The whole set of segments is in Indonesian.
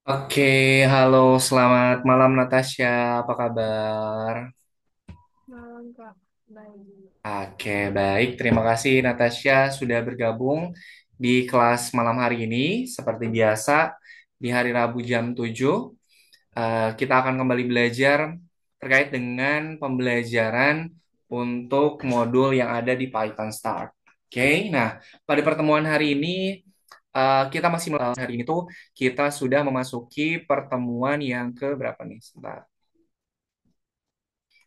Oke, halo, selamat malam Natasha. Apa kabar? Malam Kak, baik. Oke, baik. Terima kasih Natasha sudah bergabung di kelas malam hari ini. Seperti biasa, di hari Rabu jam 7, kita akan kembali belajar terkait dengan pembelajaran untuk modul yang ada di Python Start. Oke, nah pada pertemuan hari ini kita masih hari ini tuh kita sudah memasuki pertemuan yang ke berapa nih? Sebentar.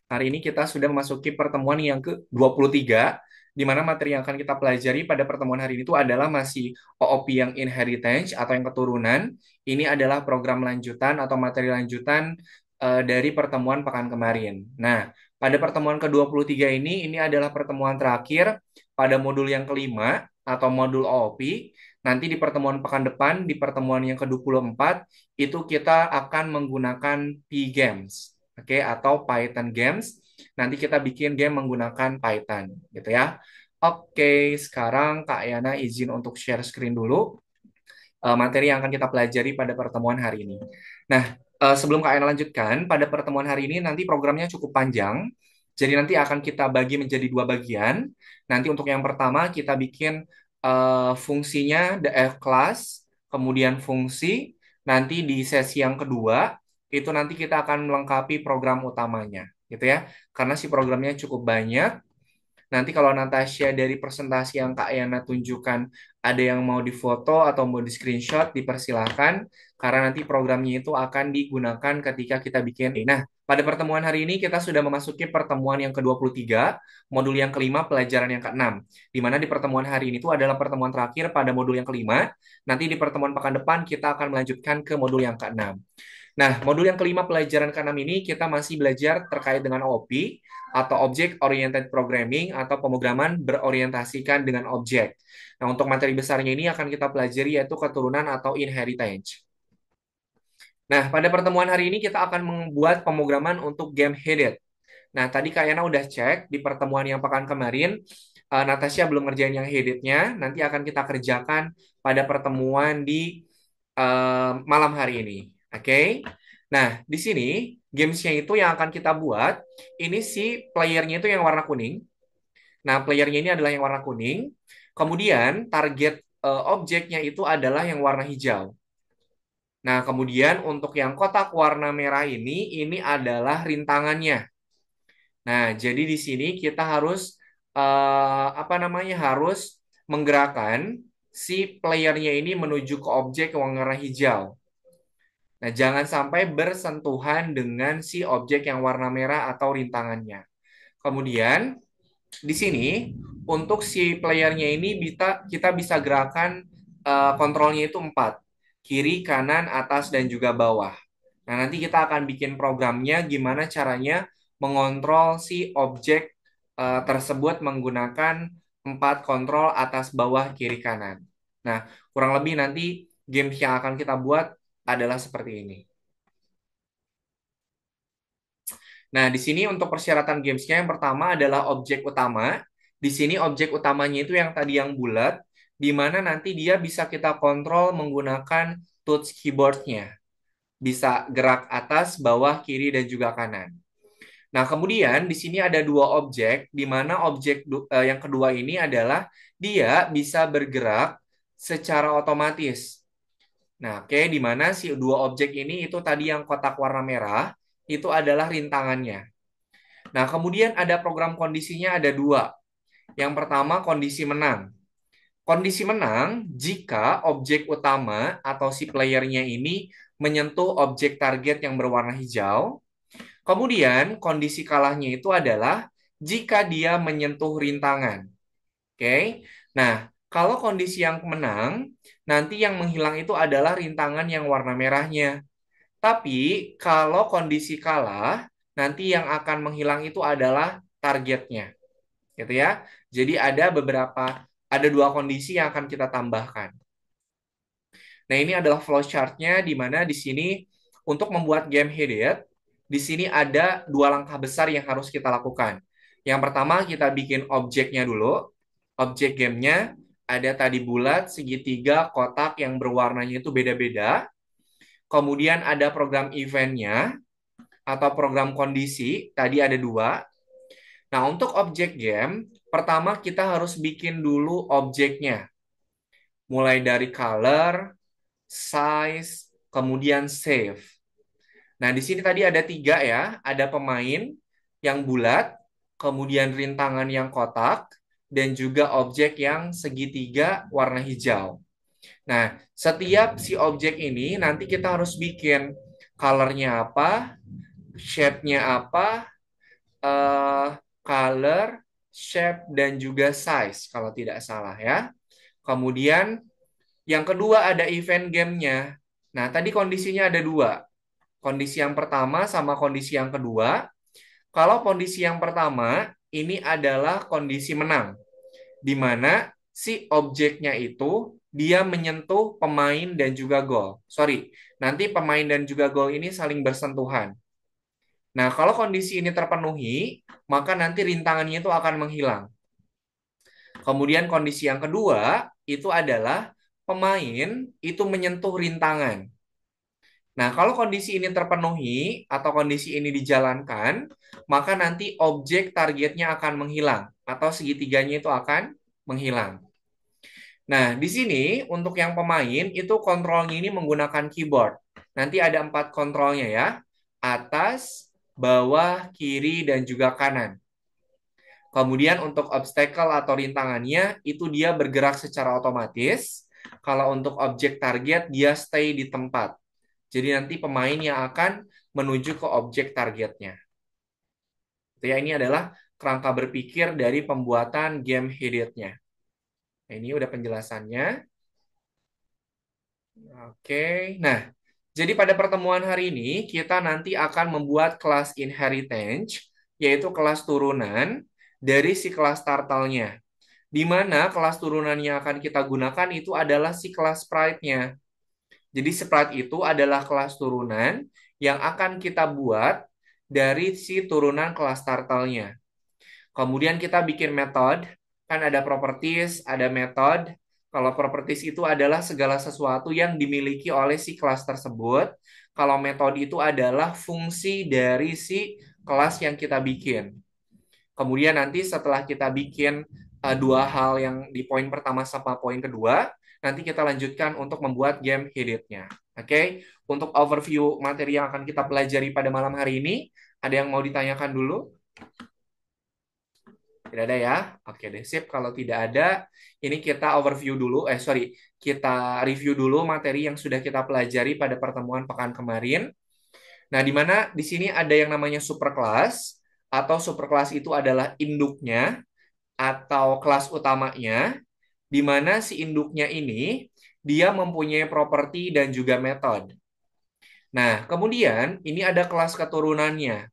Hari ini kita sudah memasuki pertemuan yang ke-23, di mana materi yang akan kita pelajari pada pertemuan hari ini itu adalah masih OOP yang inheritance atau yang keturunan. Ini adalah program lanjutan atau materi lanjutan dari pertemuan pekan kemarin. Nah, pada pertemuan ke-23 ini adalah pertemuan terakhir pada modul yang kelima atau modul OOP. Nanti di pertemuan pekan depan, di pertemuan yang ke-24, itu kita akan menggunakan P-Games. Oke, atau Python Games. Nanti kita bikin game menggunakan Python, gitu ya. Oke, sekarang Kak Yana izin untuk share screen dulu materi yang akan kita pelajari pada pertemuan hari ini. Nah, sebelum Kak Yana lanjutkan, pada pertemuan hari ini nanti programnya cukup panjang. Jadi nanti akan kita bagi menjadi dua bagian. Nanti untuk yang pertama kita bikin fungsinya kelas, kemudian fungsi. Nanti di sesi yang kedua itu nanti kita akan melengkapi program utamanya, gitu ya. Karena si programnya cukup banyak. Nanti kalau Natasha dari presentasi yang Kak Yana tunjukkan ada yang mau difoto atau mau di screenshot, dipersilahkan karena nanti programnya itu akan digunakan ketika kita bikin. Nah, pada pertemuan hari ini kita sudah memasuki pertemuan yang ke-23, modul yang kelima, pelajaran yang ke-6. Di mana di pertemuan hari ini itu adalah pertemuan terakhir pada modul yang kelima. Nanti di pertemuan pekan depan kita akan melanjutkan ke modul yang ke-6. Nah, modul yang kelima pelajaran ke-6 ini kita masih belajar terkait dengan OP atau Object Oriented Programming atau pemrograman berorientasikan dengan objek. Nah, untuk materi besarnya ini akan kita pelajari yaitu keturunan atau inheritance. Nah, pada pertemuan hari ini kita akan membuat pemrograman untuk game headed. Nah, tadi Kak Yana udah cek di pertemuan yang pekan kemarin, Natasha belum ngerjain yang headed-nya, nanti akan kita kerjakan pada pertemuan di malam hari ini. Oke? Nah, di sini gamesnya itu yang akan kita buat, ini si playernya itu yang warna kuning. Nah, playernya ini adalah yang warna kuning. Kemudian target objeknya itu adalah yang warna hijau. Nah, kemudian untuk yang kotak warna merah ini adalah rintangannya. Nah, jadi di sini kita harus apa namanya harus menggerakkan si playernya ini menuju ke objek yang warna hijau. Nah, jangan sampai bersentuhan dengan si objek yang warna merah atau rintangannya. Kemudian di sini untuk si playernya ini kita bisa gerakan kontrolnya itu empat, kiri, kanan, atas, dan juga bawah. Nah, nanti kita akan bikin programnya gimana caranya mengontrol si objek tersebut menggunakan empat kontrol atas, bawah, kiri, kanan. Nah, kurang lebih nanti games yang akan kita buat adalah seperti ini. Nah, di sini untuk persyaratan gamesnya yang pertama adalah objek utama. Di sini objek utamanya itu yang tadi yang bulat, di mana nanti dia bisa kita kontrol menggunakan touch keyboardnya. Bisa gerak atas, bawah, kiri, dan juga kanan. Nah, kemudian di sini ada dua objek, di mana yang kedua ini adalah dia bisa bergerak secara otomatis. Nah, oke, di mana si dua objek ini itu tadi yang kotak warna merah, itu adalah rintangannya. Nah, kemudian ada program kondisinya ada dua. Yang pertama kondisi menang. Kondisi menang jika objek utama atau si playernya ini menyentuh objek target yang berwarna hijau. Kemudian kondisi kalahnya itu adalah jika dia menyentuh rintangan. Oke. Nah, kalau kondisi yang menang, nanti yang menghilang itu adalah rintangan yang warna merahnya. Tapi kalau kondisi kalah, nanti yang akan menghilang itu adalah targetnya, gitu ya. Jadi ada dua kondisi yang akan kita tambahkan. Nah, ini adalah flowchartnya di mana di sini untuk membuat game headed, di sini ada dua langkah besar yang harus kita lakukan. Yang pertama kita bikin objeknya dulu. Objek gamenya ada tadi bulat, segitiga, kotak yang berwarnanya itu beda-beda. kemudian ada program eventnya atau program kondisi, tadi ada dua. Nah, untuk objek game, pertama kita harus bikin dulu objeknya. Mulai dari color, size, kemudian save. Nah, di sini tadi ada tiga ya. Ada pemain yang bulat, kemudian rintangan yang kotak, dan juga objek yang segitiga warna hijau. Nah, setiap si objek ini nanti kita harus bikin color-nya apa, shape-nya apa, eh, color, shape, dan juga size kalau tidak salah ya. Kemudian yang kedua ada event gamenya. Nah, tadi kondisinya ada dua. Kondisi yang pertama sama kondisi yang kedua. Kalau kondisi yang pertama, ini adalah kondisi menang. Di mana si objeknya itu dia menyentuh pemain dan juga gol. Sorry, nanti pemain dan juga gol ini saling bersentuhan. Nah, kalau kondisi ini terpenuhi, maka nanti rintangannya itu akan menghilang. Kemudian kondisi yang kedua itu adalah pemain itu menyentuh rintangan. Nah, kalau kondisi ini terpenuhi atau kondisi ini dijalankan, maka nanti objek targetnya akan menghilang atau segitiganya itu akan menghilang. Nah, di sini untuk yang pemain itu kontrolnya ini menggunakan keyboard. Nanti ada 4 kontrolnya ya. Atas, bawah, kiri, dan juga kanan. Kemudian untuk obstacle atau rintangannya itu dia bergerak secara otomatis. Kalau untuk objek target dia stay di tempat. Jadi nanti pemain yang akan menuju ke objek targetnya. Itu ya, ini adalah kerangka berpikir dari pembuatan game Hidden-nya. Nah, ini udah penjelasannya. Oke, nah, jadi pada pertemuan hari ini kita nanti akan membuat kelas inheritance, yaitu kelas turunan dari si kelas turtle-nya. Di mana kelas turunan yang akan kita gunakan itu adalah si kelas sprite-nya. Jadi sprite itu adalah kelas turunan yang akan kita buat dari si turunan kelas turtle-nya. Kemudian kita bikin metode, kan ada properties, ada method. Kalau properties itu adalah segala sesuatu yang dimiliki oleh si kelas tersebut. Kalau metode itu adalah fungsi dari si kelas yang kita bikin. Kemudian nanti setelah kita bikin dua hal yang di poin pertama sama poin kedua, nanti kita lanjutkan untuk membuat game Hidden-nya. Oke, untuk overview materi yang akan kita pelajari pada malam hari ini, ada yang mau ditanyakan dulu? Tidak ada ya? Oke deh, sip. Kalau tidak ada, ini kita overview dulu. Kita review dulu materi yang sudah kita pelajari pada pertemuan pekan kemarin. Nah, di mana di sini ada yang namanya superclass, atau superclass itu adalah induknya atau kelas utamanya, di mana si induknya ini dia mempunyai properti dan juga metode. Nah, kemudian ini ada kelas keturunannya.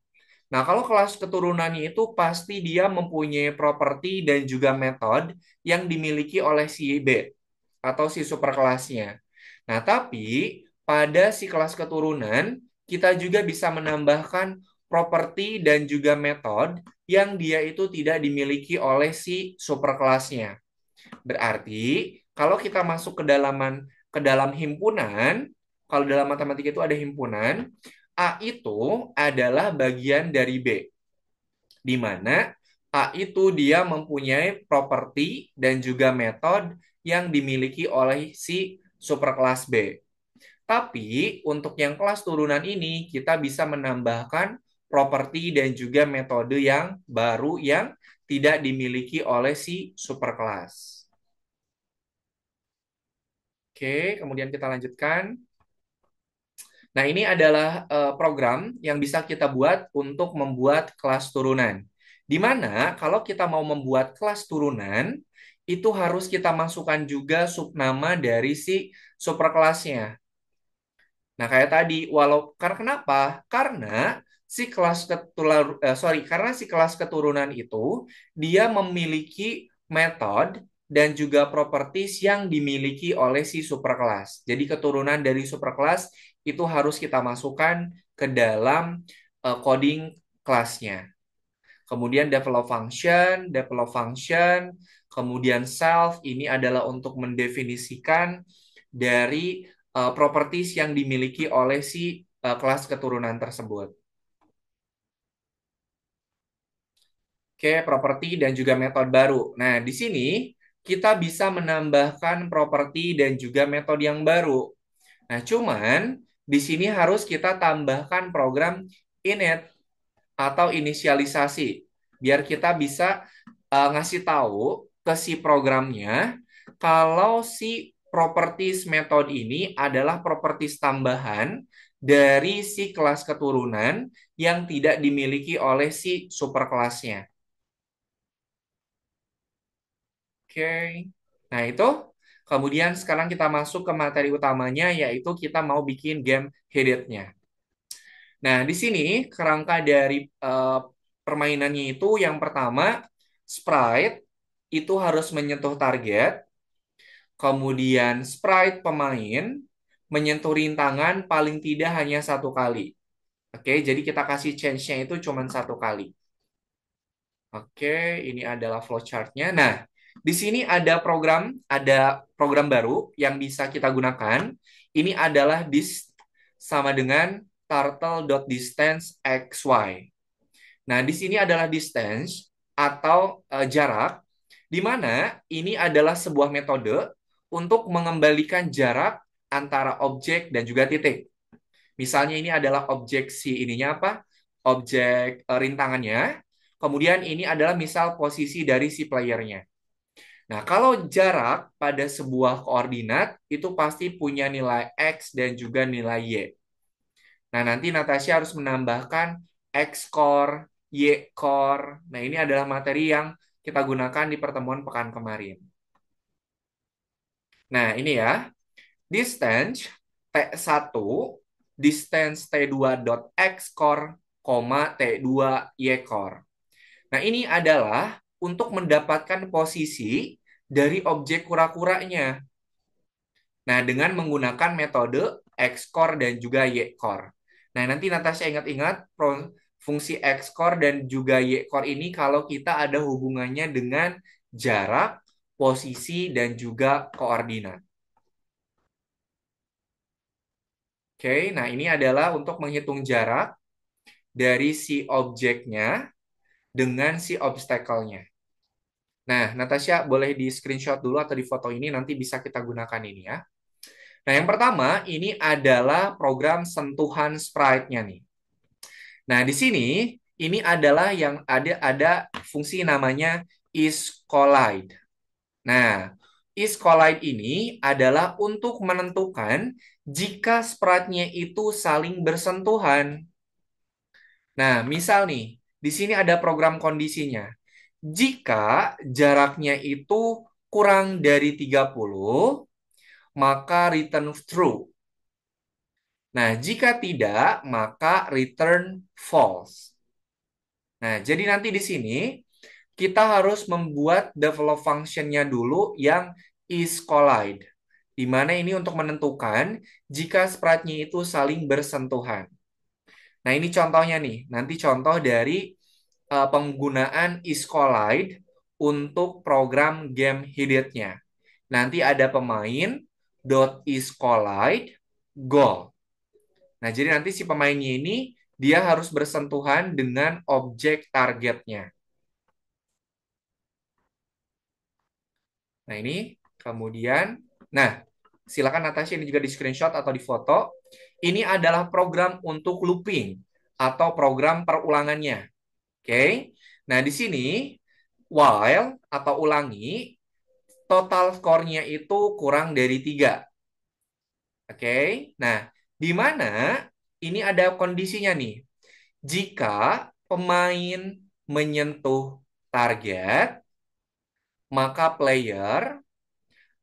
Nah, kalau kelas keturunannya itu pasti dia mempunyai properti dan juga metode yang dimiliki oleh si B atau si superkelasnya. Nah, tapi pada si kelas keturunan kita juga bisa menambahkan properti dan juga metode yang dia itu tidak dimiliki oleh si superkelasnya. Berarti kalau kita masuk ke dalam himpunan, kalau dalam matematika itu ada himpunan, A itu adalah bagian dari B, di mana A itu dia mempunyai properti dan juga metode yang dimiliki oleh si superkelas B. Tapi untuk yang kelas turunan ini kita bisa menambahkan properti dan juga metode yang baru yang tidak dimiliki oleh si superkelas. Oke, kemudian kita lanjutkan. Nah, ini adalah program yang bisa kita buat untuk membuat kelas turunan. Di mana kalau kita mau membuat kelas turunan, itu harus kita masukkan juga subnama dari si superkelasnya. Nah, kayak tadi, karena kenapa? Karena karena si kelas keturunan itu dia memiliki metode dan juga properties yang dimiliki oleh si superkelas. Jadi keturunan dari superkelas itu harus kita masukkan ke dalam coding kelasnya. Kemudian develop function, kemudian self ini adalah untuk mendefinisikan dari properties yang dimiliki oleh si kelas keturunan tersebut. Oke, properti dan juga metode baru. Nah, di sini kita bisa menambahkan properti dan juga metode yang baru. Nah, cuman di sini harus kita tambahkan program init atau inisialisasi biar kita bisa ngasih tahu ke si programnya kalau si properties metode ini adalah properties tambahan dari si kelas keturunan yang tidak dimiliki oleh si superkelasnya. Oke. Nah, itu. Kemudian sekarang kita masuk ke materi utamanya, yaitu kita mau bikin game Hidden-nya. Nah, di sini kerangka dari permainannya itu yang pertama, sprite itu harus menyentuh target, kemudian sprite pemain menyentuh rintangan paling tidak hanya satu kali. Oke, jadi kita kasih change-nya itu cuma satu kali. Oke, ini adalah flowchart-nya. Nah, di sini ada program baru yang bisa kita gunakan. Ini adalah sama dengan turtle.distance xy. Nah, di sini adalah distance atau jarak, di mana ini adalah sebuah metode untuk mengembalikan jarak antara objek dan juga titik. Misalnya ini adalah objek si ininya apa? Objek rintangannya. Kemudian ini adalah misal posisi dari si playernya. Nah, kalau jarak pada sebuah koordinat itu pasti punya nilai X dan juga nilai Y. Nah, nanti Natasha harus menambahkan X core, Y core. Nah, ini adalah materi yang kita gunakan di pertemuan pekan kemarin. Nah, ini ya. Distance T1, distance T2 dot X core, T2 Y core. Nah, ini adalah untuk mendapatkan posisi dari objek kura-kuranya. Nah, dengan menggunakan metode X-core dan juga Y-core. Nah, nanti Natasha ingat-ingat fungsi X-core dan juga Y-core ini kalau kita ada hubungannya dengan jarak, posisi, dan juga koordinat. Oke, nah ini adalah untuk menghitung jarak dari si objeknya dengan si obstacle-nya. Nah, Natasha boleh di screenshot dulu atau di foto ini, nanti bisa kita gunakan ini ya. Nah, yang pertama ini adalah program sentuhan sprite-nya nih. Nah, di sini ini adalah yang ada fungsi namanya isCollide. Nah, isCollide ini adalah untuk menentukan jika sprite-nya itu saling bersentuhan. Nah, misal nih, di sini ada program kondisinya. Jika jaraknya itu kurang dari 30, maka return true. Nah, jika tidak, maka return false. Nah, jadi nanti di sini kita harus membuat develop function-nya dulu yang isCollide. Di mana ini untuk menentukan jika sprite-nya itu saling bersentuhan. Nah, ini contohnya nih. Nanti contoh dari penggunaan isCollide untuk program game Hidden-nya. Nanti ada pemain .isCollide goal. Nah, jadi nanti si pemainnya ini dia harus bersentuhan dengan objek targetnya. Nah, ini kemudian, nah, silakan Natasha ini juga di screenshot atau di foto. Ini adalah program untuk looping atau program perulangannya. Oke. Nah, di sini while atau ulangi total skornya itu kurang dari 3. Oke. Nah, di mana ini ada kondisinya nih. Jika pemain menyentuh target, maka player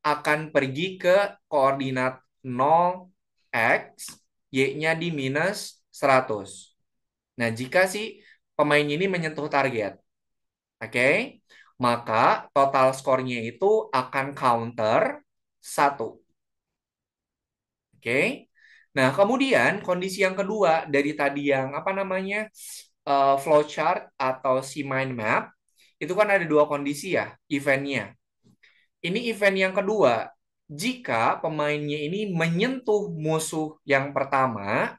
akan pergi ke koordinat 0x, y-nya di minus 100. Nah, jika si pemain ini menyentuh target, oke, maka total skornya itu akan counter 1. Oke. Nah, kemudian kondisi yang kedua dari tadi yang apa namanya flowchart atau si mind map itu kan ada dua kondisi ya eventnya. Ini event yang kedua jika pemainnya ini menyentuh musuh yang pertama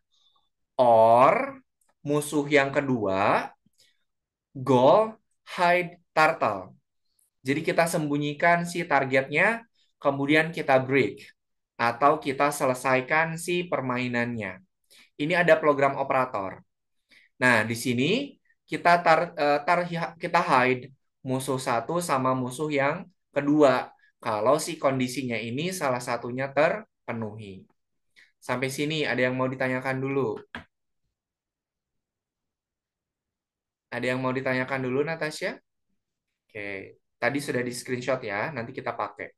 or musuh yang kedua, goal, hide, turtle. Jadi kita sembunyikan si targetnya, kemudian kita break atau kita selesaikan si permainannya. Ini ada program operator. Nah, di sini kita hide musuh satu sama musuh yang kedua. Kalau si kondisinya ini salah satunya terpenuhi. Sampai sini ada yang mau ditanyakan dulu? Ada yang mau ditanyakan dulu, Natasha? Oke, tadi sudah di screenshot ya, nanti kita pakai.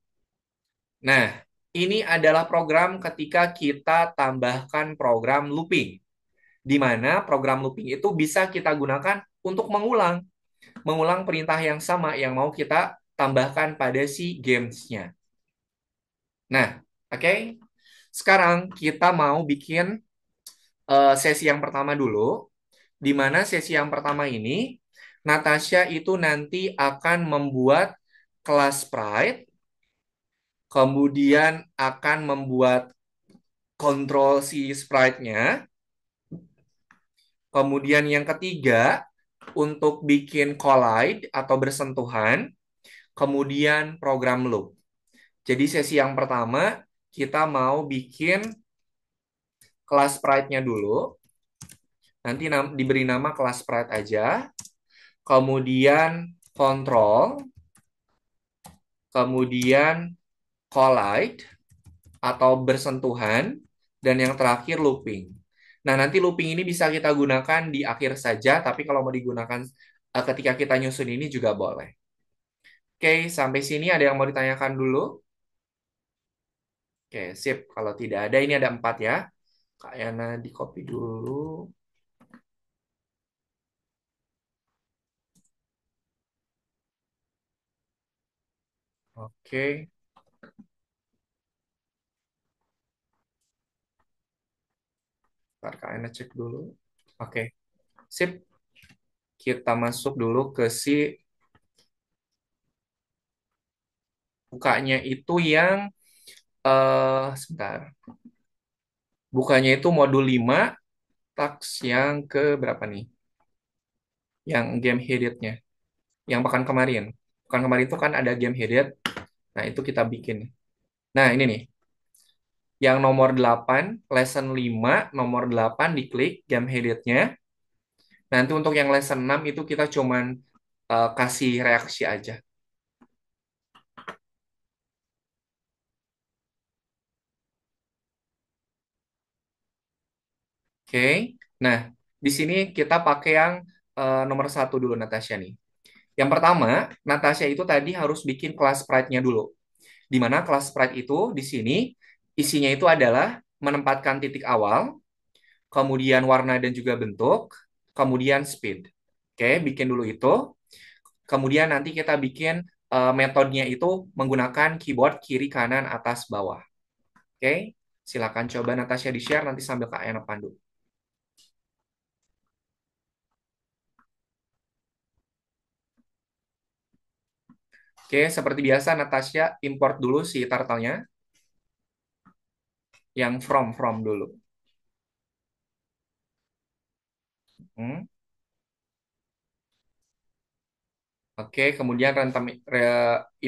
Nah, ini adalah program ketika kita tambahkan program looping, di mana program looping itu bisa kita gunakan untuk mengulang perintah yang sama yang mau kita tambahkan pada si gamesnya. Nah, oke. Sekarang kita mau bikin sesi yang pertama dulu, di mana sesi yang pertama ini, Natasha itu nanti akan membuat kelas Sprite, kemudian akan membuat kontrol si sprite-nya. Kemudian yang ketiga, untuk bikin collide atau bersentuhan, kemudian program loop. Jadi sesi yang pertama, kita mau bikin kelas sprite-nya dulu. Nanti diberi nama kelas sprite aja. Kemudian control, kemudian collide atau bersentuhan, dan yang terakhir looping. Nah, nanti looping ini bisa kita gunakan di akhir saja, tapi kalau mau digunakan ketika kita nyusun ini juga boleh. Oke, sampai sini ada yang mau ditanyakan dulu? Oke, sip. Kalau tidak ada, ini ada 4 ya. Kak Yana di copy dulu. Oke, ntar Kak Yana cek dulu. Oke, sip. Kita masuk dulu ke si bukanya itu yang sebentar. Bukanya itu modul 5 task yang ke berapa nih? Yang game headed-nya. Yang pekan kemarin. Pekan kemarin itu kan ada game headed. Nah, itu kita bikin. Nah, ini nih. Yang nomor 8 lesson 5 nomor 8 diklik game headed-nya. Nanti untuk yang lesson 6 itu kita cuman kasih reaksi aja. Oke. Nah, di sini kita pakai yang nomor 1 dulu, Natasha nih. Yang pertama, Natasha itu tadi harus bikin kelas sprite-nya dulu. Di mana kelas sprite itu di sini isinya itu adalah menempatkan titik awal, kemudian warna dan juga bentuk, kemudian speed. Oke, bikin dulu itu. Kemudian nanti kita bikin metodenya itu menggunakan keyboard kiri, kanan, atas, bawah. Oke, silakan coba Natasha di-share nanti sambil Kak Ena pandu. Oke, seperti biasa Natasha import dulu si turtle-nya yang from dulu. Hmm. Oke, kemudian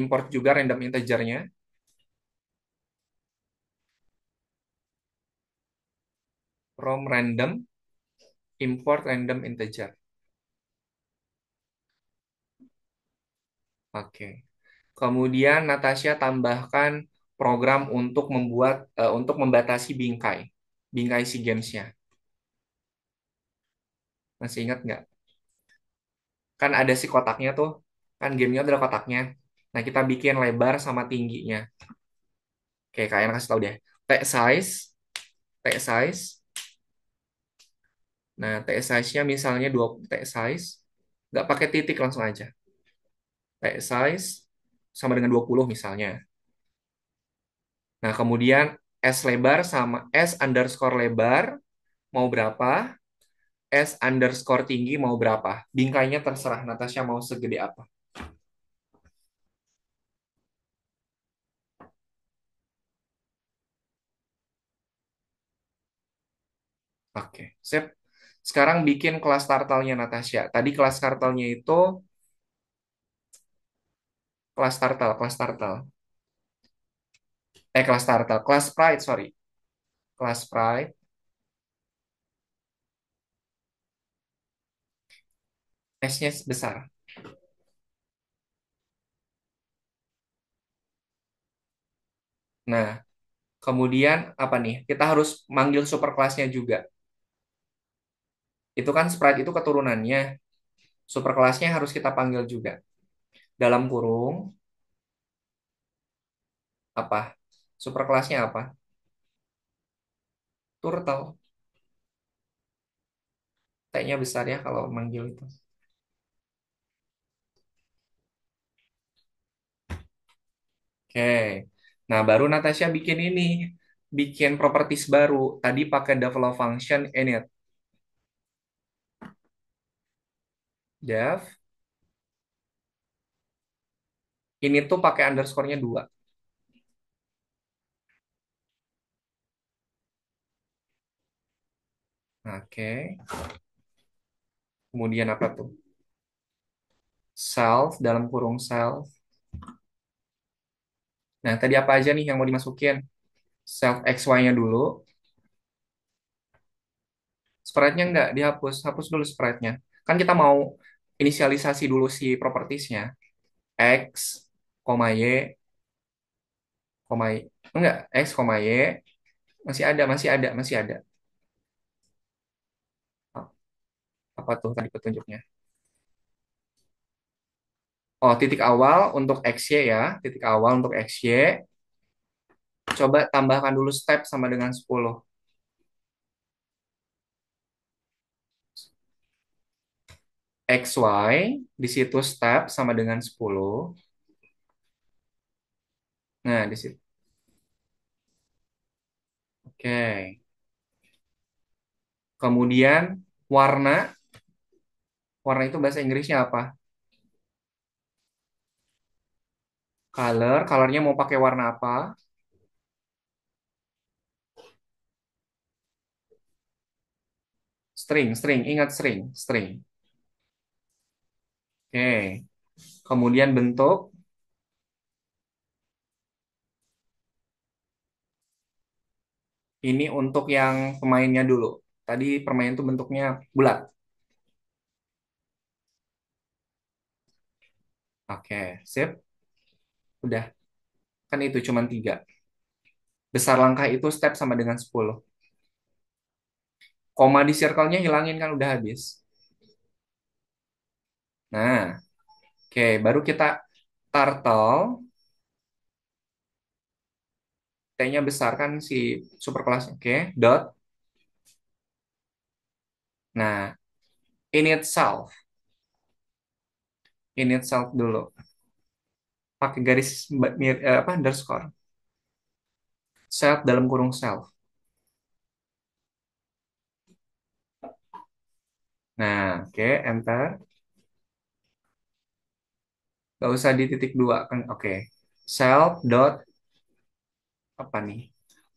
import juga random integer-nya. From random, import random integer. Oke. Kemudian Natasha tambahkan program untuk membatasi bingkai si gamesnya. Masih ingat nggak? Kan ada si kotaknya tuh, kan gamenya adalah kotaknya. Nah kita bikin lebar sama tingginya. Oke, kalian kasih tahu deh. T size. Nah T size-nya misalnya 2 T size, nggak pakai titik langsung aja. T size sama dengan 20 misalnya. Nah kemudian S lebar sama S underscore lebar mau berapa? S underscore tinggi mau berapa? Bingkainya terserah Natasha mau segede apa. Oke, sip. Sekarang bikin kelas turtle-nya Natasha. Tadi kelas turtle-nya itu kelas turtle. Kelas turtle, kelas sprite, sorry. Kelas sprite, S-nya besar. Nah, kemudian apa nih? Kita harus manggil super kelasnya juga. Itu kan sprite itu keturunannya. Super kelasnya harus kita panggil juga. Dalam kurung, apa? Super kelasnya apa? Turtle. T-nya besar ya kalau manggil itu. Oke. Nah, baru Natasha bikin ini. Bikin properties baru. Tadi pakai develop function init. Dev. Ini tuh pakai underscore-nya 2. Oke. Kemudian apa tuh? Self, dalam kurung self. Nah, tadi apa aja nih yang mau dimasukin? Self XY-nya dulu. Sprite-nya nggak dihapus. Hapus dulu sprite-nya. Kan kita mau inisialisasi dulu si propertiesnya. X, Y, Y. Enggak, X, Y. Masih ada. Oh, apa tuh tadi petunjuknya? Oh, titik awal untuk XY ya. Titik awal untuk XY. Coba tambahkan dulu step sama dengan 10. XY, di situ step sama dengan 10. Nah, di situ. Oke. Kemudian warna. Warna itu bahasa Inggrisnya apa? Color. Colornya mau pakai warna apa? String. Ingat string. Oke. Kemudian bentuk. Ini untuk yang pemainnya dulu. Tadi permain itu bentuknya bulat. Oke, sip. Udah. Kan itu cuma 3. Besar langkah itu step sama dengan 10. Koma di circle-nya hilangin kan udah habis. Nah, oke. Baru kita turtle. T-nya besar kan si super kelas. Oke. Dot. Nah, in itself. In itself dulu. Pakai garis apa underscore. Self dalam kurung self. Nah, oke. Enter. Gak usah di titik 2 kan. Oke. Self dot apa nih?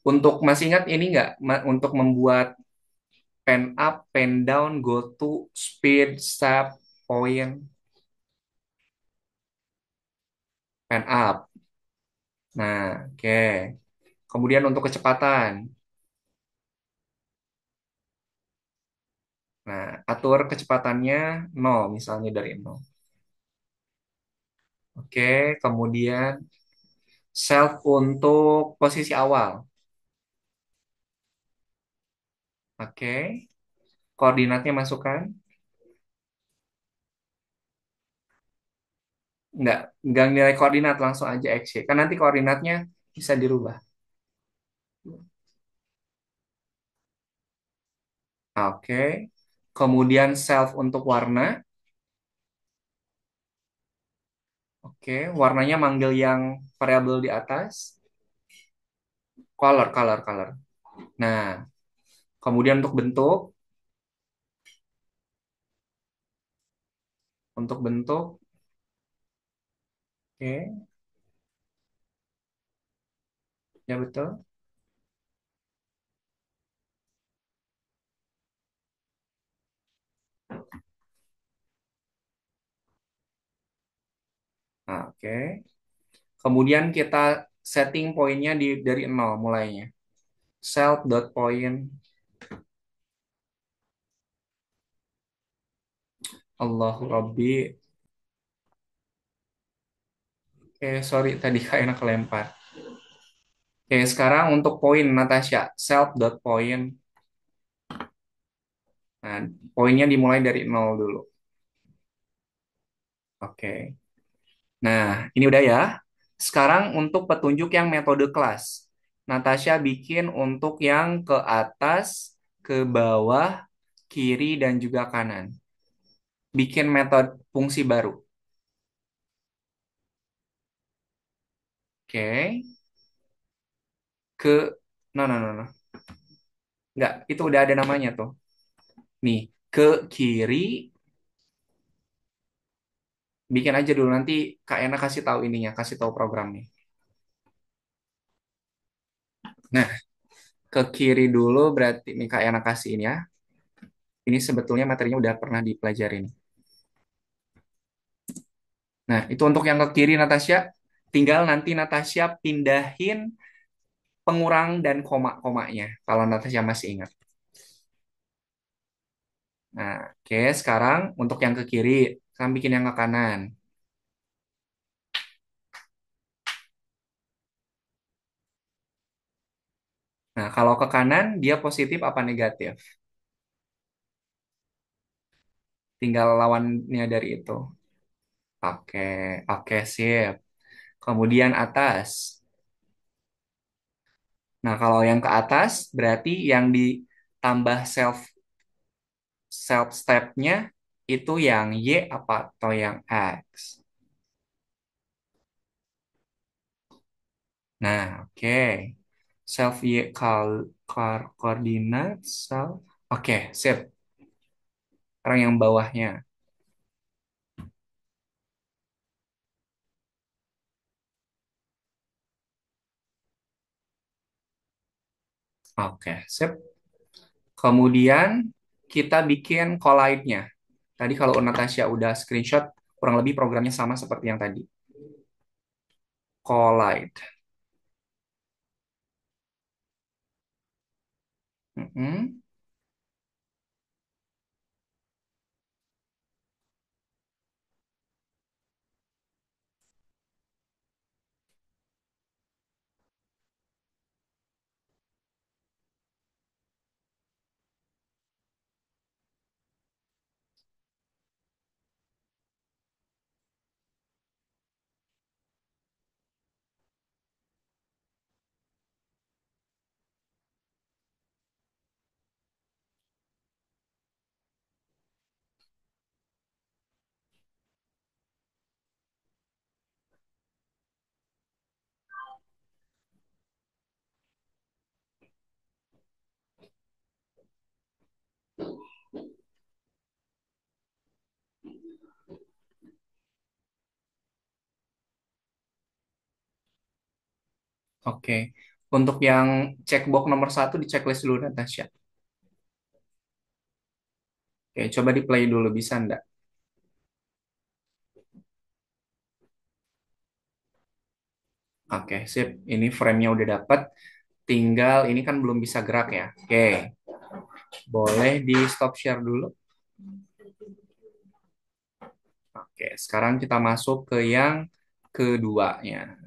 Untuk masih ingat ini nggak? Untuk membuat pen up, pen down, go to, speed, step, point, pen up. Nah, oke. Kemudian untuk kecepatan. Nah, atur kecepatannya 0 misalnya dari 0. Oke, kemudian self untuk posisi awal. Oke, koordinatnya masukkan. Nggak nilai koordinat langsung aja X, Y. Kan nanti koordinatnya bisa dirubah. Oke, kemudian self untuk warna. Oke, warnanya manggil yang variabel di atas. Color. Nah, kemudian untuk bentuk, oke, ya betul. Oke. Kemudian kita setting poinnya dari nol mulainya. Self dot point. Allahu Rabbi. Oke, sorry tadi kayaknya kelempar. Oke, sekarang untuk poin Natasha. Self dot point. Nah, poinnya dimulai dari nol dulu. Oke. Nah, ini udah ya. Sekarang untuk petunjuk yang metode kelas. Natasha bikin untuk yang ke atas, ke bawah, kiri, dan juga kanan. Bikin metode fungsi baru. Oke. Ke, no, no, no, no. Nggak, itu udah ada namanya tuh. Nih, ke kiri, bikin aja dulu. Nanti Kak Ena kasih tahu ininya, kasih tahu programnya. Nah, ke kiri dulu berarti nih Kak Ena kasih ini ya. Ini sebetulnya materinya udah pernah dipelajarin. Nah, itu untuk yang ke kiri Natasha. Tinggal nanti Natasha pindahin pengurang dan koma-komanya. Kalau Natasha masih ingat. Nah, oke. Sekarang untuk yang ke kiri. Sekarang bikin yang ke kanan. Nah, kalau ke kanan, dia positif apa negatif? Tinggal lawannya dari itu. Oke, oke, sip. Kemudian atas. Nah, kalau yang ke atas, berarti yang ditambah self step-nya itu yang Y apa atau yang X? Nah, oke. Self Y coordinate self. Oke, sip. Sekarang yang bawahnya. Oke, sip. Kemudian kita bikin collide-nya. Tadi kalau Natasha udah screenshot, kurang lebih programnya sama seperti yang tadi. Collide. Mm-mm. Oke. Untuk yang checkbox nomor satu di checklist dulu, Natasha. Oke, coba di play dulu, bisa nggak? Oke, sip. Ini frame-nya udah dapet. Tinggal ini kan belum bisa gerak ya. Oke, boleh di stop share dulu. Oke, sekarang kita masuk ke yang keduanya.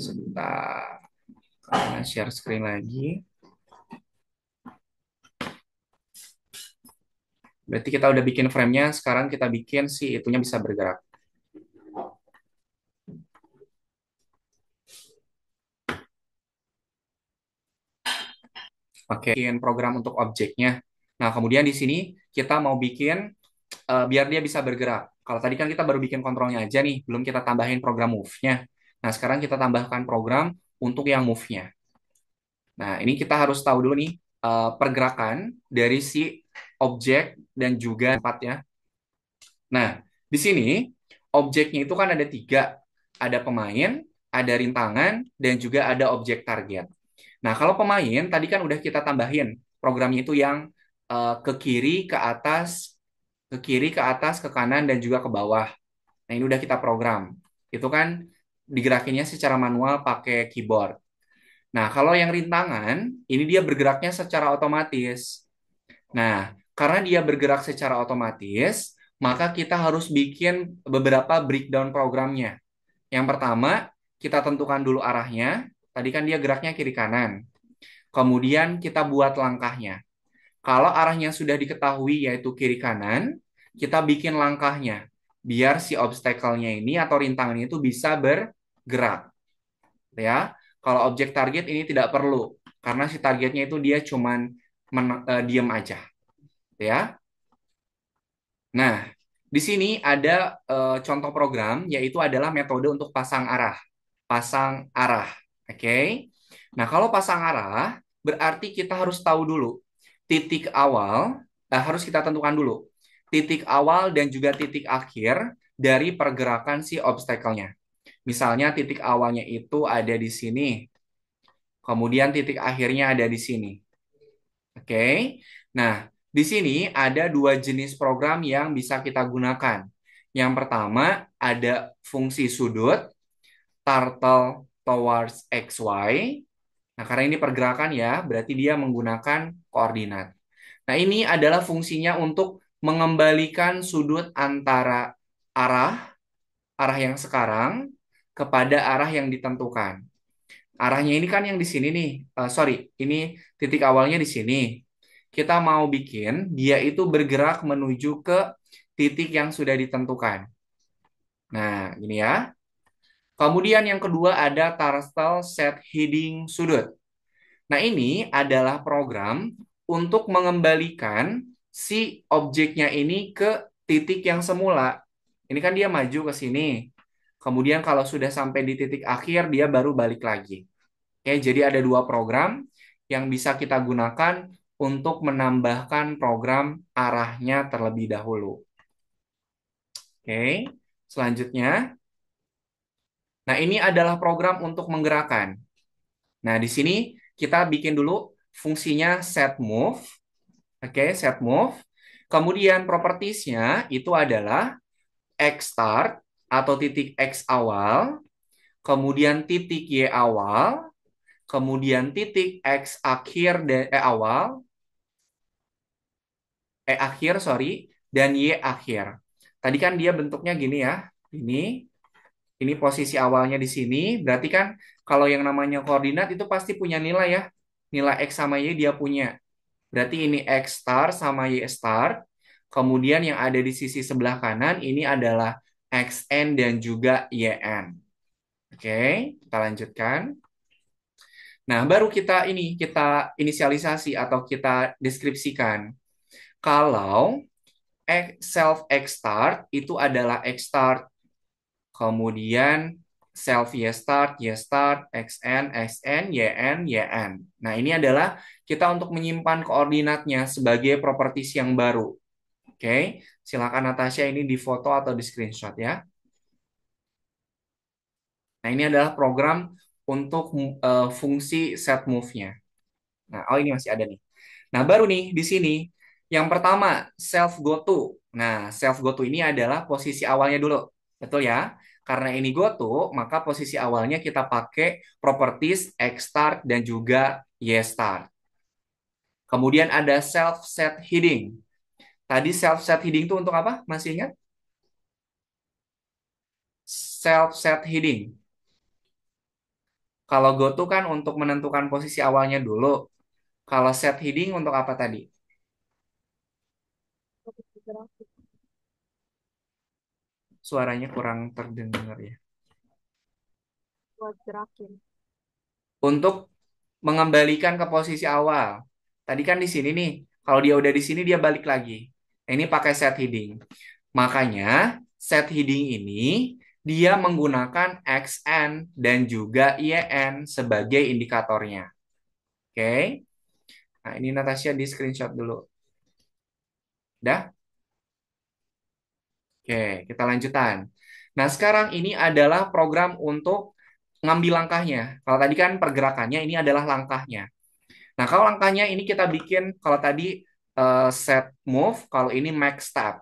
Sebentar. Karena share screen lagi. Berarti kita udah bikin frame-nya, sekarang kita bikin si itunya bisa bergerak. Oke, bikin program untuk objeknya. Nah, kemudian di sini kita mau bikin biar dia bisa bergerak. Kalau tadi kan kita baru bikin kontrolnya aja nih, belum kita tambahin program move-nya. Nah, sekarang kita tambahkan program untuk yang move-nya. Nah, ini kita harus tahu dulu nih pergerakan dari si objek dan juga tempatnya. Nah, di sini objeknya itu kan ada tiga. Ada pemain, ada rintangan, dan juga ada objek target. Nah, kalau pemain, tadi kan udah kita tambahin programnya itu yang ke kiri, ke atas, ke kiri, ke atas, ke kanan, dan juga ke bawah. Nah, ini udah kita program. Itu kan digerakinnya secara manual pakai keyboard. Nah, kalau yang rintangan, ini dia bergeraknya secara otomatis. Nah, karena dia bergerak secara otomatis, maka kita harus bikin beberapa breakdown programnya. Yang pertama, kita tentukan dulu arahnya. Tadi kan dia geraknya kiri kanan. Kemudian kita buat langkahnya. Kalau arahnya sudah diketahui yaitu kiri kanan, kita bikin langkahnya. Biar si obstacle-nya ini atau rintangannya itu bisa bergerak. Ya, kalau objek target ini tidak perlu. Karena si targetnya itu dia cuman diam aja. Ya. Nah, di sini ada contoh program, yaitu adalah metode untuk pasang arah. Pasang arah. Oke. Nah, kalau pasang arah, berarti kita harus tahu dulu titik awal, harus kita tentukan dulu titik awal dan juga titik akhir dari pergerakan si obstacle-nya. Misalnya titik awalnya itu ada di sini, kemudian titik akhirnya ada di sini. Oke. Nah, di sini ada dua jenis program yang bisa kita gunakan. Yang pertama ada fungsi sudut, turtle towards XY. Nah, karena ini pergerakan ya, berarti dia menggunakan koordinat. Nah, ini adalah fungsinya untuk mengembalikan sudut antara arah, arah yang sekarang, kepada arah yang ditentukan. Arahnya ini kan yang di sini nih. Sorry, ini titik awalnya di sini. Kita mau bikin dia itu bergerak menuju ke titik yang sudah ditentukan. Nah, ini ya. Kemudian yang kedua ada Tarsal Set Heading Sudut. Nah, ini adalah program untuk mengembalikan si objeknya ini ke titik yang semula. Ini kan dia maju ke sini. Kemudian kalau sudah sampai di titik akhir, dia baru balik lagi. Oke, jadi ada dua program yang bisa kita gunakan untuk menambahkan program arahnya terlebih dahulu. Oke, selanjutnya. Nah, ini adalah program untuk menggerakkan. Nah, di sini kita bikin dulu fungsinya set move. Oke, set move. Kemudian propertiesnya itu adalah X start atau titik X awal, kemudian titik Y awal, kemudian titik X akhir awal, akhir sorry, dan Y akhir. Tadi kan dia bentuknya gini ya. Ini posisi awalnya di sini. Berarti kan kalau yang namanya koordinat itu pasti punya nilai ya. Nilai X sama Y dia punya. Berarti ini X star sama Y star. Kemudian yang ada di sisi sebelah kanan ini adalah XN dan juga YN. Oke, kita lanjutkan. Nah, baru kita inisialisasi atau kita deskripsikan. Kalau self X start itu adalah X start, kemudian self Y start, Y start, XN, XN, YN, YN. Nah, ini adalah kita untuk menyimpan koordinatnya sebagai properties yang baru. Oke, silakan Natasha ini di foto atau di screenshot ya. Nah, ini adalah program untuk fungsi set move-nya. Nah, oh ini masih ada nih. Nah, baru nih di sini yang pertama self go to. Nah, self go to ini adalah posisi awalnya dulu. Betul ya? Karena ini go to, maka posisi awalnya kita pakai properties X start dan juga Y start. Kemudian ada self set heading. Tadi self set heading itu untuk apa? Masih ingat? Self set heading. Kalau go to kan untuk menentukan posisi awalnya dulu. Kalau set heading untuk apa tadi? Suaranya kurang terdengar ya. Buat gerakin. Untuk mengembalikan ke posisi awal. Tadi kan di sini nih. Kalau dia udah di sini dia balik lagi. Nah, ini pakai set heading. Makanya set heading ini dia menggunakan XN dan juga YN sebagai indikatornya. Oke. Nah, ini Natasha di screenshot dulu. Udah? Oke, kita lanjutan. Nah, sekarang ini adalah program untuk ngambil langkahnya. Kalau tadi kan pergerakannya, ini adalah langkahnya. Nah, kalau langkahnya ini kita bikin, kalau tadi set move, kalau ini make step.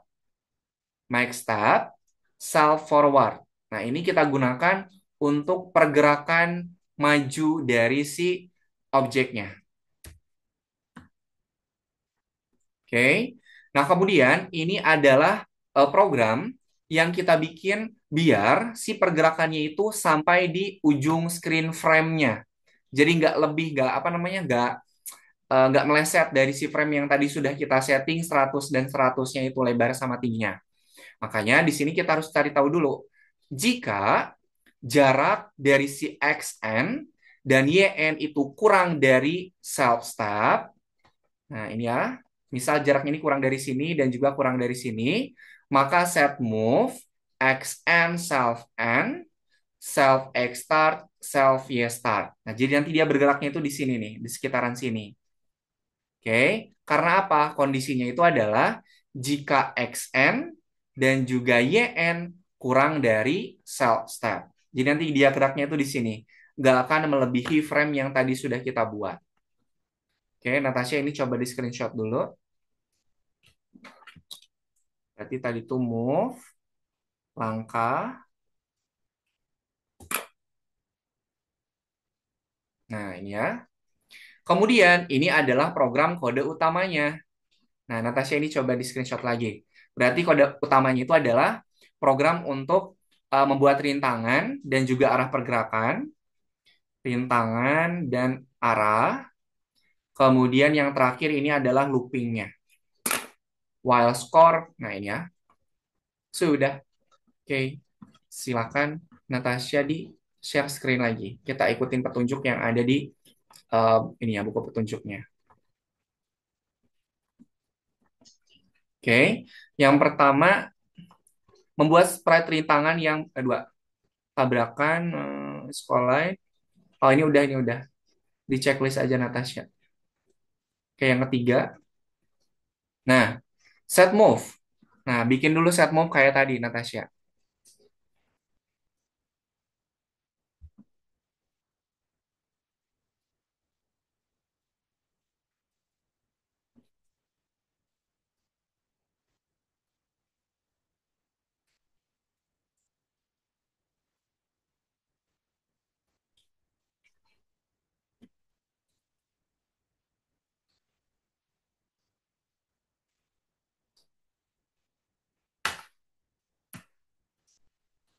Make step, self forward. Nah, ini kita gunakan untuk pergerakan maju dari si objeknya. Oke. Nah, kemudian ini adalah program yang kita bikin biar si pergerakannya itu sampai di ujung screen frame-nya. Jadi nggak apa namanya, nggak meleset dari si frame yang tadi sudah kita setting 100 dan 100-nya itu lebar sama tingginya. Makanya di sini kita harus cari tahu dulu. Jika jarak dari si XN dan YN itu kurang dari self step, nah ini ya, misal jaraknya ini kurang dari sini dan juga kurang dari sini, maka set move XN self N, self X start, self Y start. Nah, jadi nanti dia bergeraknya itu di sini nih, di sekitaran sini. Oke, karena apa? Kondisinya itu adalah jika XN dan juga YN kurang dari self step. Jadi nanti dia geraknya itu di sini. Nggak akan melebihi frame yang tadi sudah kita buat. Oke, Natasha ini coba di screenshot dulu. Berarti tadi itu move, langkah. Nah, ini ya. Kemudian, ini adalah program kode utamanya. Nah, Natasha ini coba di screenshot lagi. Berarti kode utamanya itu adalah program untuk membuat rintangan dan juga arah pergerakan, rintangan dan arah. Kemudian yang terakhir ini adalah loopingnya. While score, nah ini ya. Sudah. Oke, silakan Natasha di share screen lagi. Kita ikutin petunjuk yang ada di ini ya, buku petunjuknya. Oke, yang pertama membuat sprite rintangan yang kedua tabrakan sekolah. Oh ini udah di checklist aja Natasha. Oke, yang ketiga. Nah, set move. Nah, bikin dulu set move kayak tadi Natasha.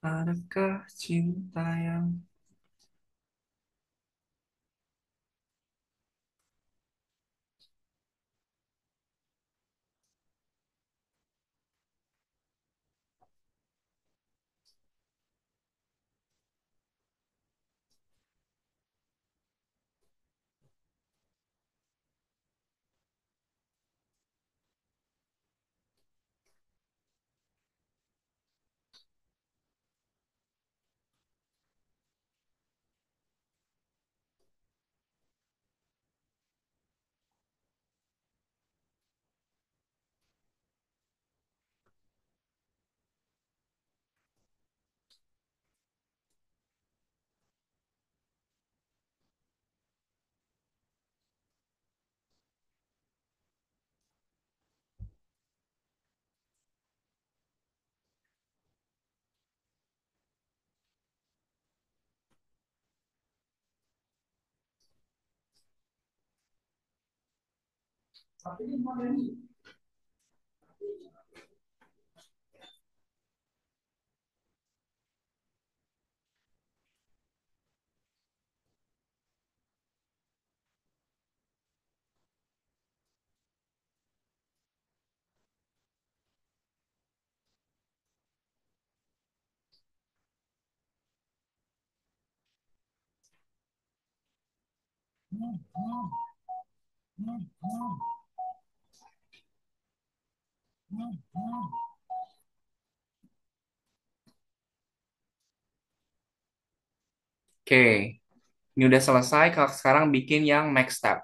Adakah cinta yang Oke, ini udah selesai. Sekarang bikin yang next step.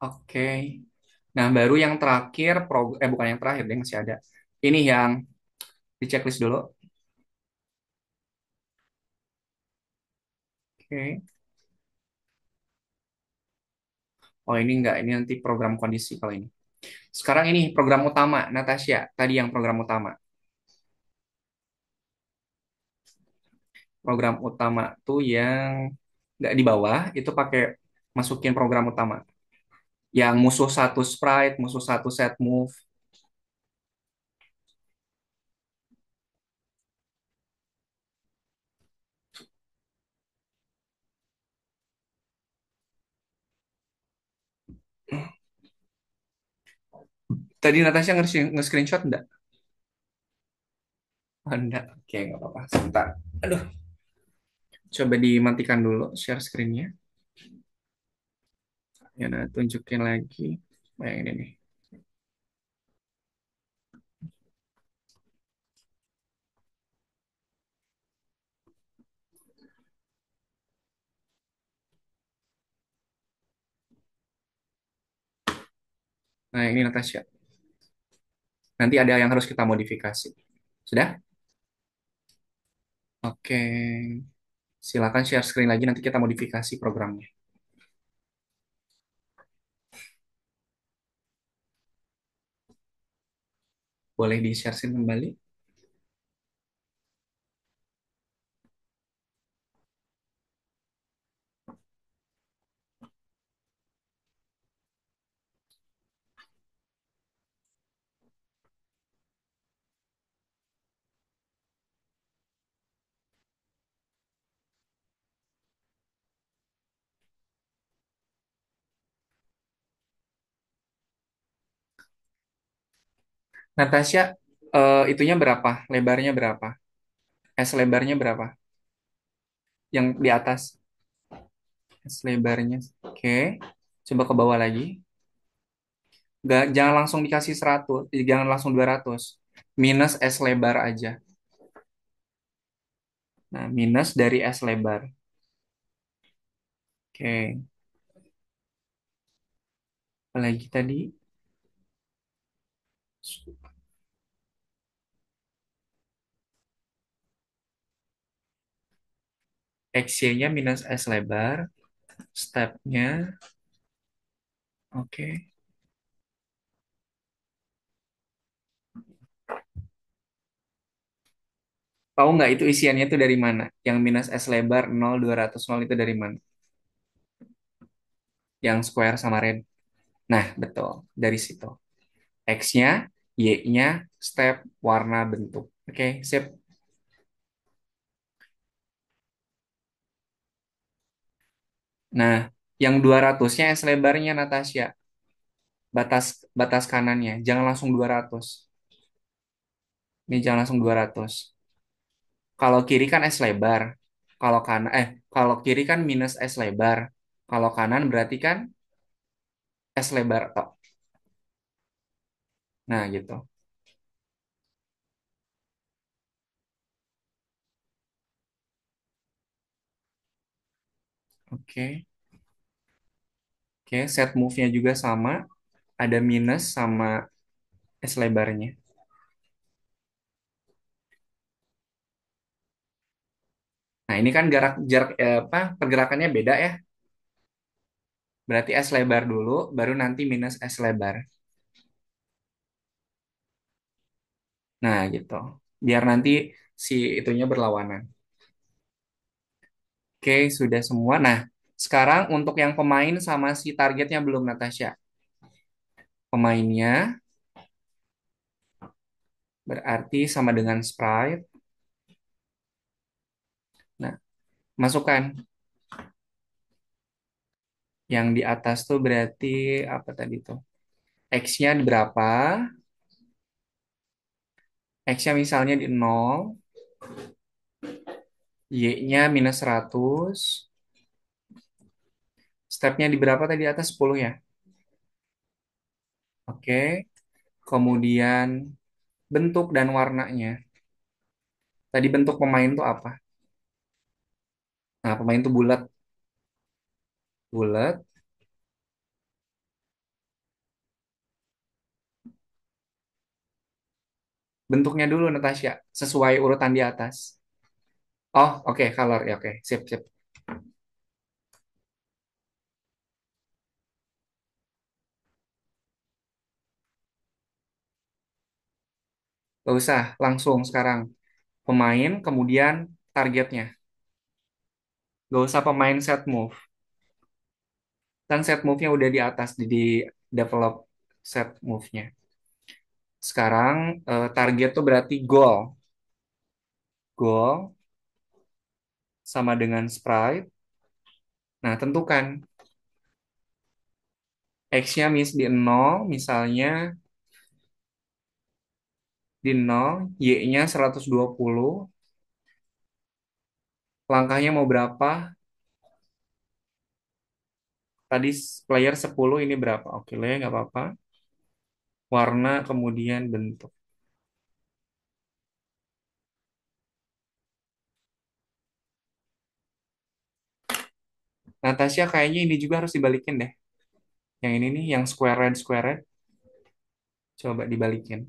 Oke. Nah, baru yang terakhir, bukan yang terakhir, deh, masih ada. Ini yang di checklist dulu. Oke. Oh, ini enggak. Ini nanti program kondisi kalau ini. Sekarang ini program utama, Natasha. Tadi yang program utama. Program utama tuh yang nggak di bawah, itu pakai masukin program utama. Yang musuh satu sprite, musuh satu set move. Tadi Natasha nge-screenshot enggak? Oh, enggak. Oke, nggak apa-apa. Sebentar. Aduh, coba dimatikan dulu share screen-nya. Ya, nah, tunjukin lagi. Nah, yang ini nih. Nah, ini Natasha. Nanti ada yang harus kita modifikasi. Sudah? Oke. Silakan share screen lagi, nanti kita modifikasi programnya. Boleh di-share screen kembali? Natasha, itunya berapa? Lebarnya berapa? Lebarnya berapa? Yang di atas. Lebarnya. Oke. Coba ke bawah lagi. Nggak, jangan langsung dikasih 100, jangan langsung 200. Minus S lebar aja. Nah, minus dari S lebar. Oke. Apalagi tadi? XY-nya minus S lebar. Stepnya. Oke. Tahu nggak itu isiannya itu dari mana? Yang minus S lebar 0, 200, 0 itu dari mana? Yang square sama red. Nah, betul. Dari situ. X-nya, Y-nya, step, warna, bentuk. Oke, sip. Nah, yang 200-nya S lebarnya, Natasha. Batas batas kanannya. Jangan langsung 200. Ini jangan langsung 200. Kalau kiri kan S lebar. Kalau kiri kan minus S lebar. Kalau kanan berarti kan S lebar tok. Nah, gitu. Oke. Oke, set move-nya juga sama. Ada minus sama S lebarnya. Nah, ini kan jarak jarak apa pergerakannya beda ya. Berarti S lebar dulu, baru nanti minus S lebar. Nah, gitu. Biar nanti si itunya berlawanan. Oke, sudah semua. Nah, sekarang untuk yang pemain sama si targetnya belum, Natasha. Pemainnya berarti sama dengan sprite. Nah, masukkan yang di atas tuh berarti apa tadi tuh? X-nya berapa? X-nya misalnya di 0, Y-nya minus 100. Stepnya di berapa tadi, atas 10 ya? Oke. Kemudian bentuk dan warnanya. Tadi bentuk pemain tuh apa? Nah, pemain tuh bulat, bulat. Bentuknya dulu Natasha, sesuai urutan di atas. Oh, oke, color ya, oke, sip, sip. Gak usah, langsung sekarang. Pemain, kemudian targetnya. Gak usah pemain set move. Kan set move-nya udah di atas, di develop set move-nya. Sekarang target tuh berarti goal. Goal sama dengan sprite. Nah, tentukan X-nya di 0, misalnya di 0, Y-nya 120. Langkahnya mau berapa? Tadi player 10, ini berapa? Oke, lah, nggak apa-apa. Warna, kemudian bentuk. Natasha kayaknya ini juga harus dibalikin deh. Yang ini nih, yang square red. Coba dibalikin.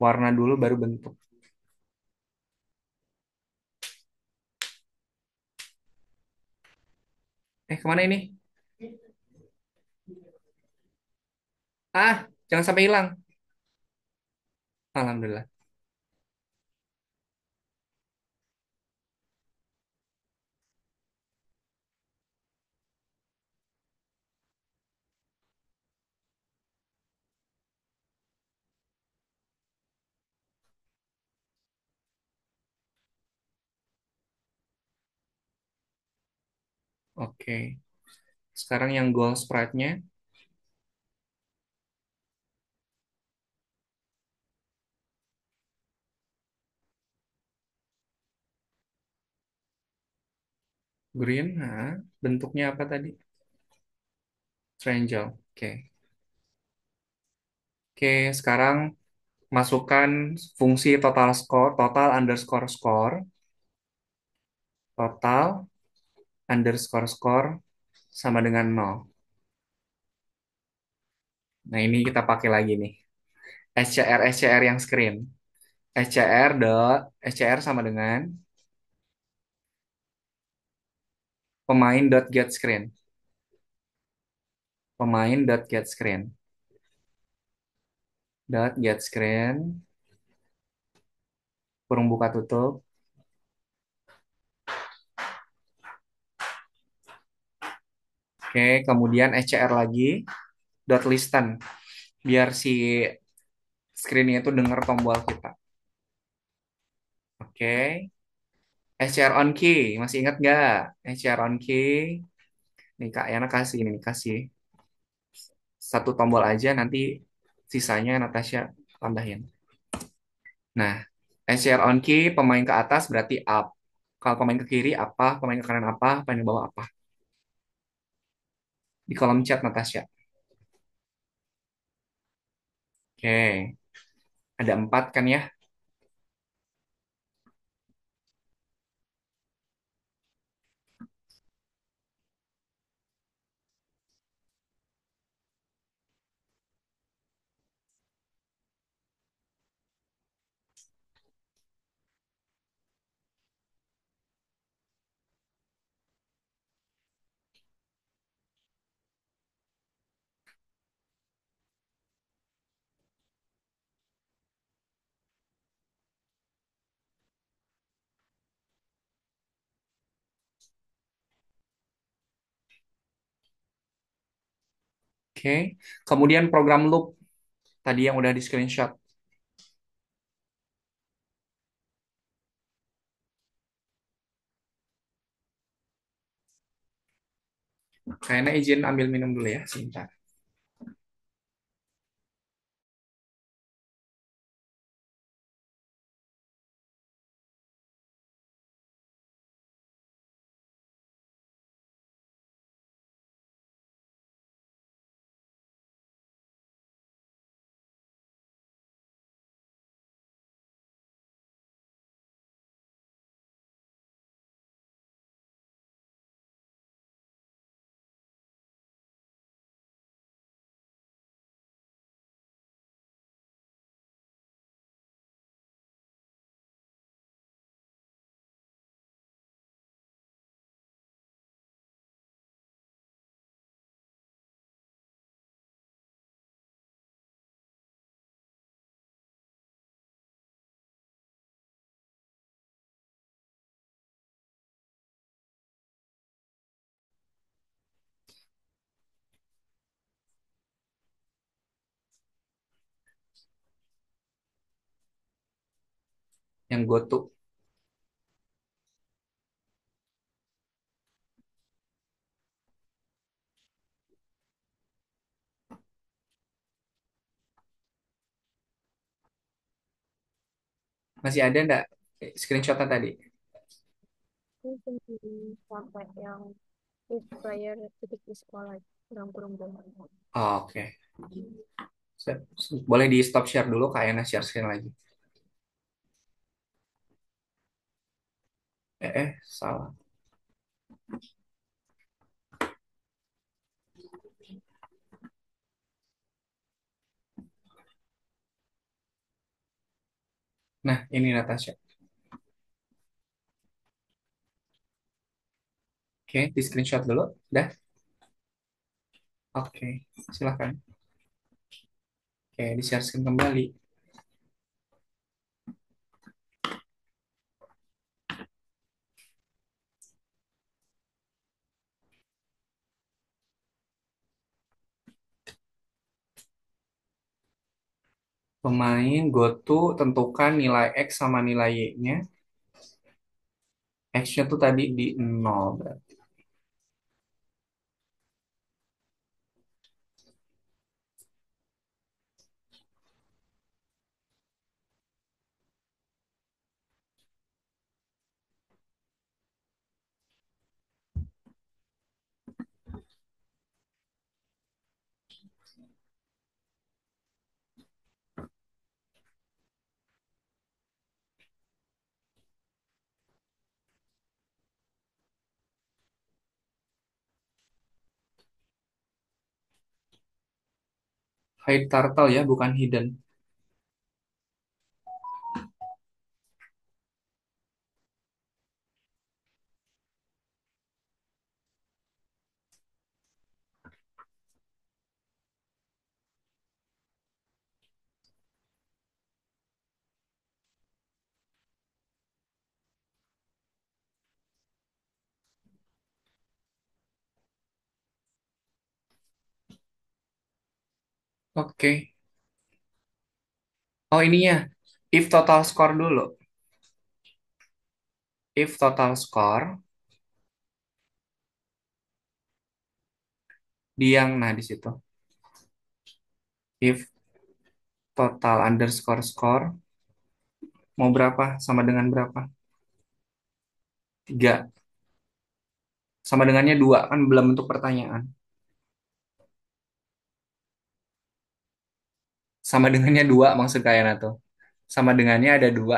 Warna dulu baru bentuk. Kemana ini? Ah, jangan sampai hilang. Alhamdulillah. Oke. Sekarang yang goal sprite-nya, green. Nah, bentuknya apa tadi? Triangle. Oke. Oke, sekarang masukkan fungsi total score, total underscore score, total underscore score sama dengan 0. Nah, ini kita pakai lagi nih. SCR yang screen. SCR sama dengan pemain dot get screen. Pemain dot get screen. Dot get screen. Kurung buka tutup. Oke, kemudian SCR lagi. Dot listen. Biar si screen-nya itu denger tombol kita. Oke. SCR on key. Masih ingat nggak? SCR on key. Nih Kak Yana kasih ini, kasih satu tombol aja, nanti sisanya Natasha tambahin. Nah, SCR on key, pemain ke atas berarti up. Kalau pemain ke kiri apa, pemain ke kanan apa, pemain ke bawah apa. Di kolom chat Natasha. Oke, ada 4 kan ya? Oke, kemudian program loop tadi yang udah di screenshot. Kayaknya izin ambil minum dulu ya, sebentar. Yang goto. Masih ada nggak screenshotnya tadi? Ini sendiri sampai yang if player titik di sekolah kurang kurung banget. Oh, oke. Boleh di stop share dulu, Kak Yana share screen lagi. Salah. Nah, ini Natasha. Oke, di screenshot dulu. Dah. Oke, silahkan. Oke, di share screen kembali. Pemain GoTo tentukan nilai X sama nilai Y-nya. X-nya tuh tadi di 0 berarti. Hide turtle ya, bukan hidden. Oke. Oh, ininya. If total score dulu. If total score, di yang, nah di situ. If total underscore score, mau berapa? Sama dengan berapa? 3. Sama dengannya 2. Kan belum bentuk pertanyaan. Sama dengannya 2 maksud kalian tuh. Sama dengannya ada 2.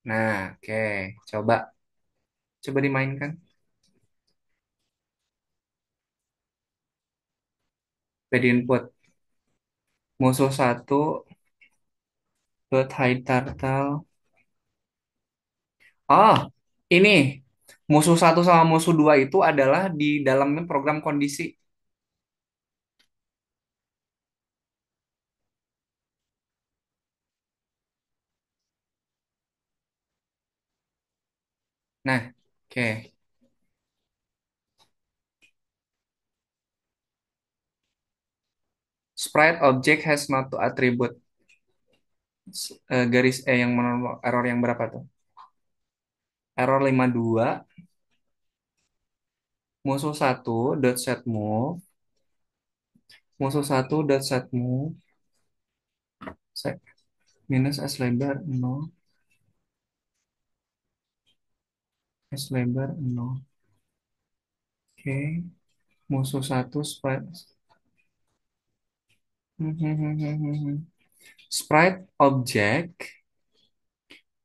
Nah, oke. Coba. Coba dimainkan. Pedi input. Musuh satu dot hide turtle. Oh, ini. Musuh satu sama musuh dua itu adalah di dalamnya program kondisi. Nah, oke. Sprite object has not to attribute. Garis yang error yang berapa tuh? Error 52. Musuh satu dot set move. Musuh satu dot set move. Set minus s lebar 0. S lebar 0. Oke. Musuh satu sprite. Sprite object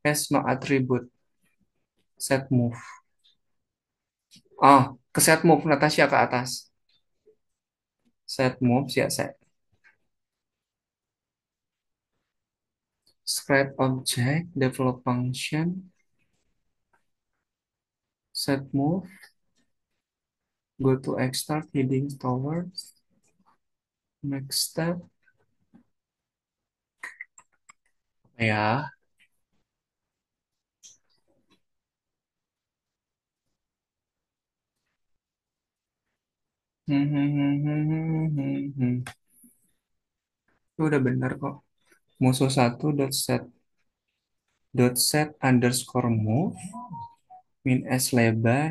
has no attribute. Set move. Oh, ke set move Natasha ke atas. Set move ya set. Sprite object develop function set move go to X start heading towards next step ya. Hmm, hmm, hmm, hmm, hmm, hmm. Itu udah bener kok. musuh satu dot set underscore move min s lebar.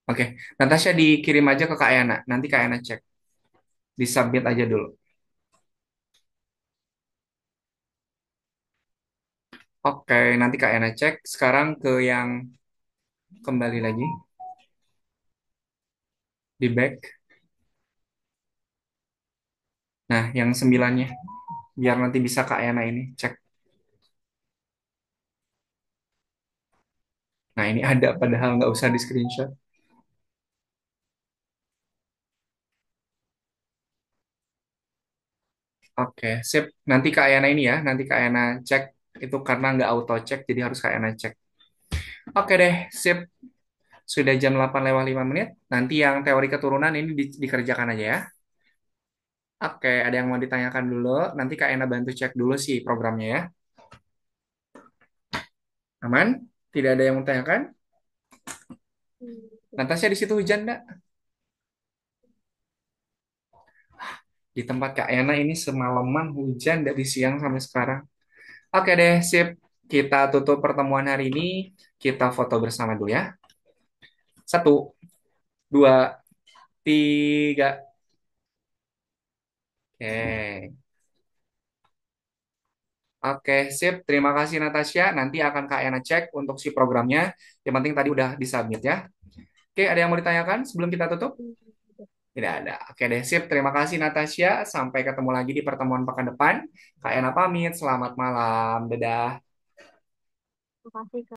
Oke, Natasha dikirim aja ke Kak Yana. Nanti Kak Yana cek. Disubmit aja dulu. Oke, nanti Kak Yana cek. Sekarang ke yang kembali lagi di back. Nah, yang sembilannya. Biar nanti bisa Kak Yana ini cek. Nah, ini ada padahal nggak usah di screenshot. Oke, sip. Nanti Kak Yana ini ya. Nanti Kak Yana cek. Itu karena nggak auto cek, jadi harus Kak Yana cek. Oke deh, sip. Sudah jam 8 lewat 5 menit. Nanti yang teori keturunan ini dikerjakan aja ya. Oke, ada yang mau ditanyakan dulu. Nanti Kak Ena bantu cek dulu sih programnya ya. Aman? Tidak ada yang mau tanyakan? Hmm. Natasha di situ hujan nggak? Di tempat Kak Ena ini semalaman hujan dari siang sampai sekarang. Oke deh, sip. Kita tutup pertemuan hari ini. Kita foto bersama dulu ya. Satu, dua, tiga. Oke. Oke, sip. Terima kasih Natasha. Nanti akan Kak Ena cek untuk si programnya. Yang penting tadi udah disubmit ya. Oke, ada yang mau ditanyakan sebelum kita tutup? Tidak ada. Oke deh, sip. Terima kasih Natasha. Sampai ketemu lagi di pertemuan pekan depan. Kak Ena pamit. Selamat malam. Dadah. Makasih, Kak.